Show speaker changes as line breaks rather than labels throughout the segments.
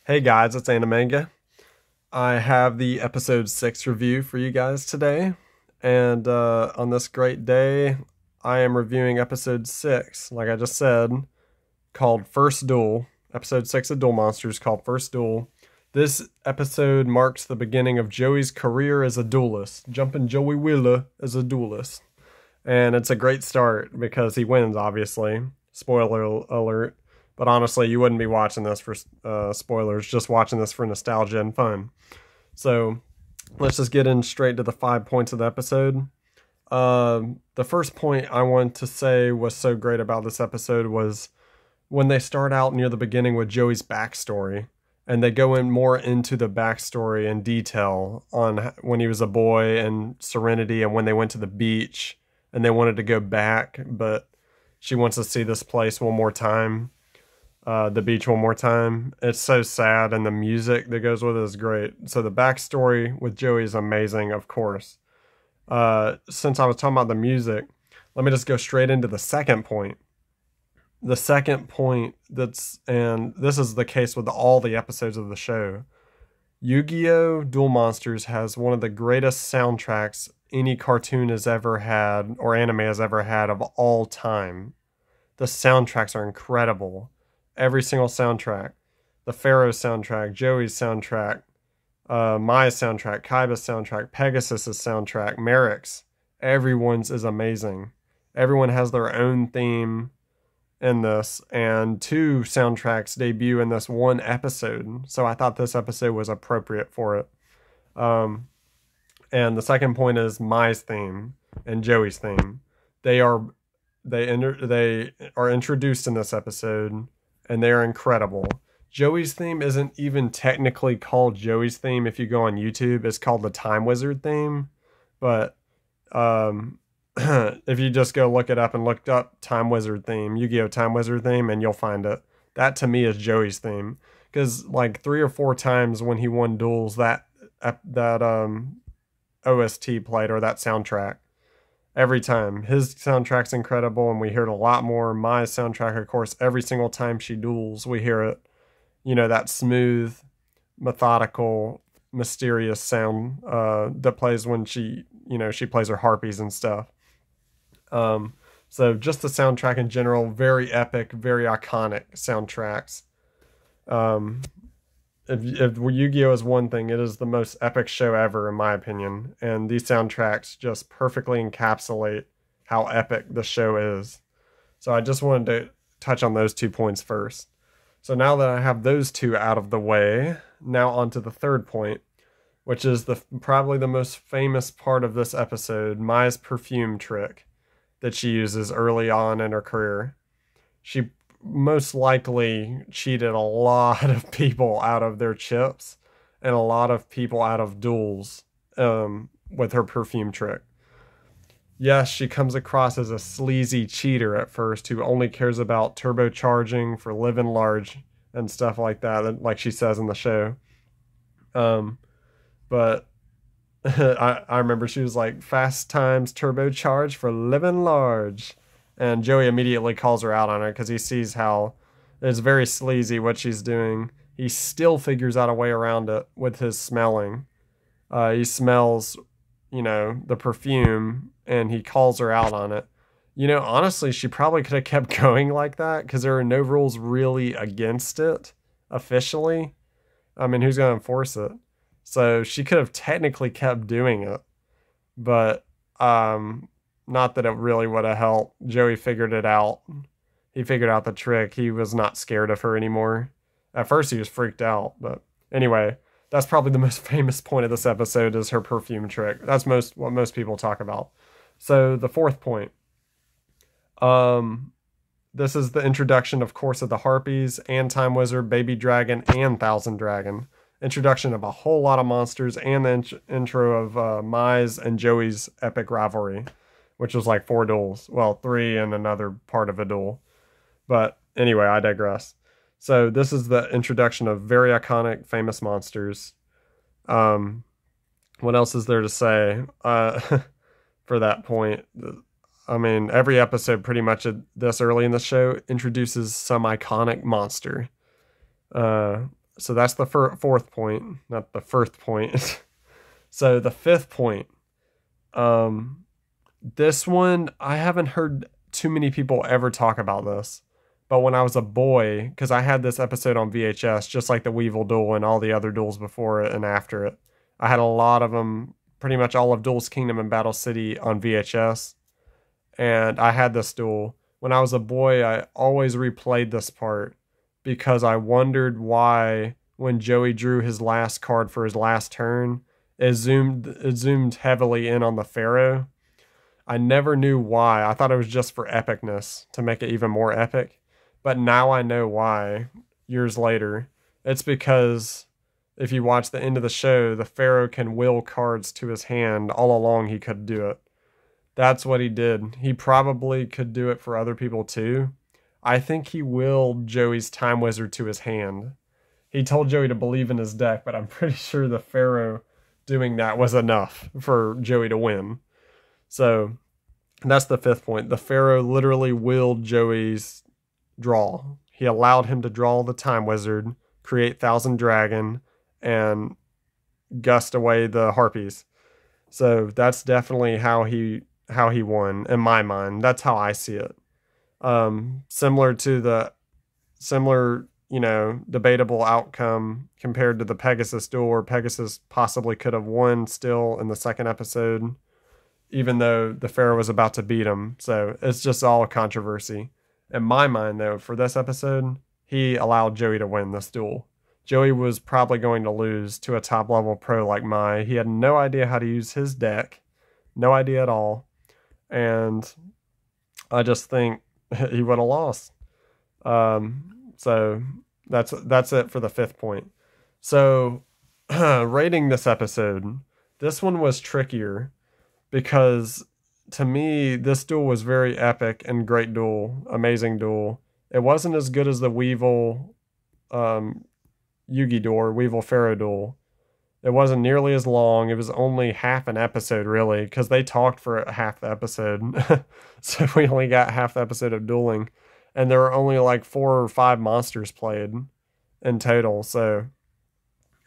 Hey guys, it's Animanga. I have the episode 6 review for you guys today. And on this great day, I am reviewing episode 6, like I just said, called First Duel. Episode 6 of Duel Monsters called First Duel. This episode marks the beginning of Joey's career as a duelist. Jumping Joey Wheeler as a duelist. And it's a great start because he wins, obviously. Spoiler alert. But honestly, you wouldn't be watching this for spoilers, just watching this for nostalgia and fun. So let's just get in straight to the 5 points of the episode. The first point I want to say was so great about this episode was when they start out near the beginning with Joey's backstory. And they go in more into the backstory in detail on when he was a boy and Serenity and when they went to the beach and they wanted to go back, but she wants to see this place one more time. The beach one more time. It's so sad, and the music that goes with it is great. So the backstory with Joey is amazing, of course. Since I was talking about the music, let me just go straight into the second point. The second point and this is the case with all the episodes of the show. Yu-Gi-Oh! Duel Monsters has one of the greatest soundtracks any cartoon has ever had, or anime has ever had, of all time. The soundtracks are incredible. Every single soundtrack. The Pharaoh soundtrack, Joey's soundtrack, Maya's soundtrack, Kaiba's soundtrack, Pegasus's soundtrack, Merrick's. Everyone's is amazing. Everyone has their own theme in this, and 2 soundtracks debut in this one episode. So I thought this episode was appropriate for it. And the second point is Maya's theme and Joey's theme. They are introduced in this episode, and they're incredible. Joey's theme isn't even technically called Joey's theme if you go on YouTube. It's called the Time Wizard theme. But if you just go look it up and look up Time Wizard theme, Yu-Gi-Oh! Time Wizard theme, and you'll find it. That to me is Joey's theme. Because like 3 or 4 times when he won duels, that OST played, or that soundtrack. Every time. His soundtrack's incredible, and we hear it a lot more. My soundtrack, of course, every single time she duels, we hear it. You know, that smooth, methodical, mysterious sound that plays when she plays her harpies and stuff. So just the soundtrack in general, very epic, very iconic soundtracks. If Yu-Gi-Oh! Is one thing, it is the most epic show ever, in my opinion. And these soundtracks just perfectly encapsulate how epic the show is. So I just wanted to touch on those 2 points first. So now that I have those 2 out of the way, now on to the third point, which is probably the most famous part of this episode, Maya's perfume trick that she uses early on in her career. She most likely cheated a lot of people out of their chips and a lot of people out of duels with her perfume trick. Yes, she comes across as a sleazy cheater at first who only cares about turbocharging for living large and stuff like that, like she says in the show. But I remember she was like, fast times turbocharge for living large. And Joey immediately calls her out on it because he sees how it's very sleazy what she's doing. He still figures out a way around it with his smelling. He smells, the perfume, and he calls her out on it. Honestly, she probably could have kept going like that because there are no rules really against it officially. I mean, who's going to enforce it? So she could have technically kept doing it, but not that it really would have helped. Joey figured it out. He figured out the trick. He was not scared of her anymore. At first he was freaked out, but anyway, that's probably the most famous point of this episode is her perfume trick. That's what most people talk about. So the fourth point. This is the introduction, of course, of the Harpies and Time Wizard, Baby Dragon, and Thousand Dragon. Introduction of a whole lot of monsters and the intro of Mai's and Joey's epic rivalry, which was like 4 duels. Well, 3 and another part of a duel. But anyway, I digress. So this is the introduction of very iconic, famous monsters. What else is there to say for that point? I mean, every episode pretty much this early in the show introduces some iconic monster. So that's the fourth point, not the first point. So the fifth point. This one, I haven't heard too many people ever talk about this. But when I was a boy, because I had this episode on VHS, just like the Weevil duel and all the other duels before it and after it. I had a lot of them, pretty much all of Duel's Kingdom and Battle City on VHS. And I had this duel. When I was a boy, I always replayed this part because I wondered why when Joey drew his last card for his last turn, it zoomed heavily in on the Pharaoh. I never knew why. I thought it was just for epicness, to make it even more epic. But now I know why, years later. It's because if you watch the end of the show, the Pharaoh can will cards to his hand. All along he could do it. That's what he did. He probably could do it for other people too. I think he willed Joey's Time Wizard to his hand. He told Joey to believe in his deck, but I'm pretty sure the Pharaoh doing that was enough for Joey to win. So that's the fifth point. The Pharaoh literally willed Joey's draw. He allowed him to draw the Time Wizard, create Thousand Dragon, and gust away the Harpies. So that's definitely how he won in my mind. That's how I see it. Similar, debatable outcome compared to the Pegasus duel, where Pegasus possibly could have won still in the second episode, even though the Pharaoh was about to beat him. So it's just all a controversy. In my mind, though, for this episode, he allowed Joey to win this duel. Joey was probably going to lose to a top-level pro like Mai. He had no idea how to use his deck. No idea at all. And I just think he would have lost. So that's it for the fifth point. So rating this episode, this one was trickier because to me, this duel was very epic and great duel, amazing duel. It wasn't as good as the Weevil Yugi duel or Weevil Pharaoh duel. It wasn't nearly as long. It was only half an episode, really, because they talked for half the episode. So we only got half the episode of dueling. And there were only like 4 or 5 monsters played in total. So,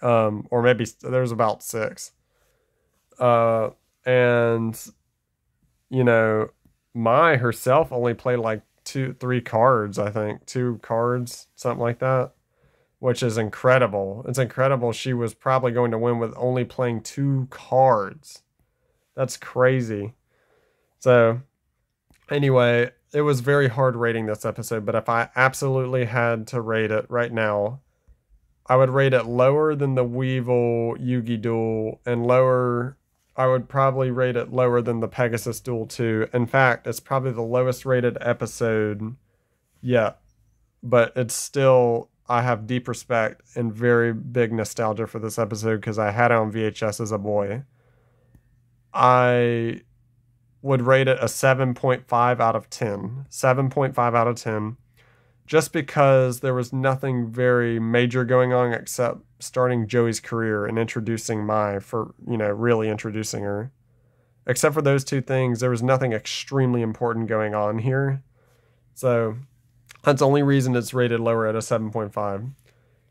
or maybe there's about 6. And, Mai herself only played like 3 cards, I think. 2 cards, something like that. Which is incredible. It's incredible she was probably going to win with only playing 2 cards. That's crazy. So, anyway, it was very hard rating this episode, but if I absolutely had to rate it right now, I would rate it lower than the Weevil Yugi duel, and I would probably rate it lower than the Pegasus duel too. In fact, it's probably the lowest rated episode yet, but it's still, I have deep respect and very big nostalgia for this episode because I had it on VHS as a boy. I would rate it a 7.5 out of 10. 7.5 out of 10. Just because there was nothing very major going on except starting Joey's career and introducing Mai really introducing her. Except for those 2 things, there was nothing extremely important going on here. So that's the only reason it's rated lower at a 7.5.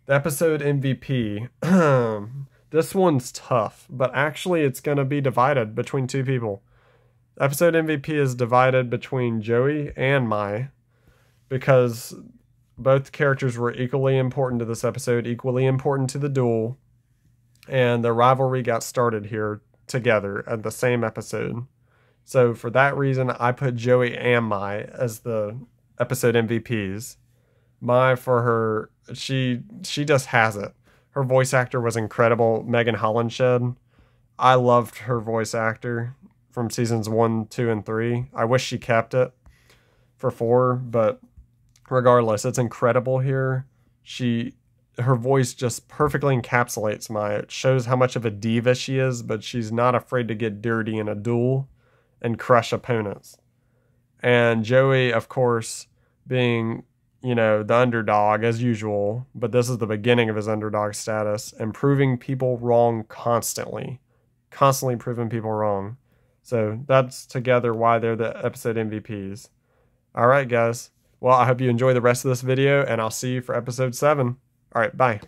The episode MVP. This one's tough, but actually it's going to be divided between 2 people. The episode MVP is divided between Joey and Mai because both characters were equally important to this episode, equally important to the duel, and the rivalry got started here together at the same episode. So for that reason, I put Joey and Mai as the episode MVPs. Mai, for her, she just has it. Her voice actor was incredible. Megan Hollinshed. I loved her voice actor from seasons 1, 2, and 3. I wish she kept it for 4, but regardless, it's incredible here. Her voice just perfectly encapsulates Mai. It shows how much of a diva she is, but she's not afraid to get dirty in a duel and crush opponents. And Joey, of course, being, the underdog as usual, but this is the beginning of his underdog status and proving people wrong constantly proving people wrong. So that's together why they're the episode MVPs. All right, guys. Well, I hope you enjoy the rest of this video, and I'll see you for episode 7. All right, bye.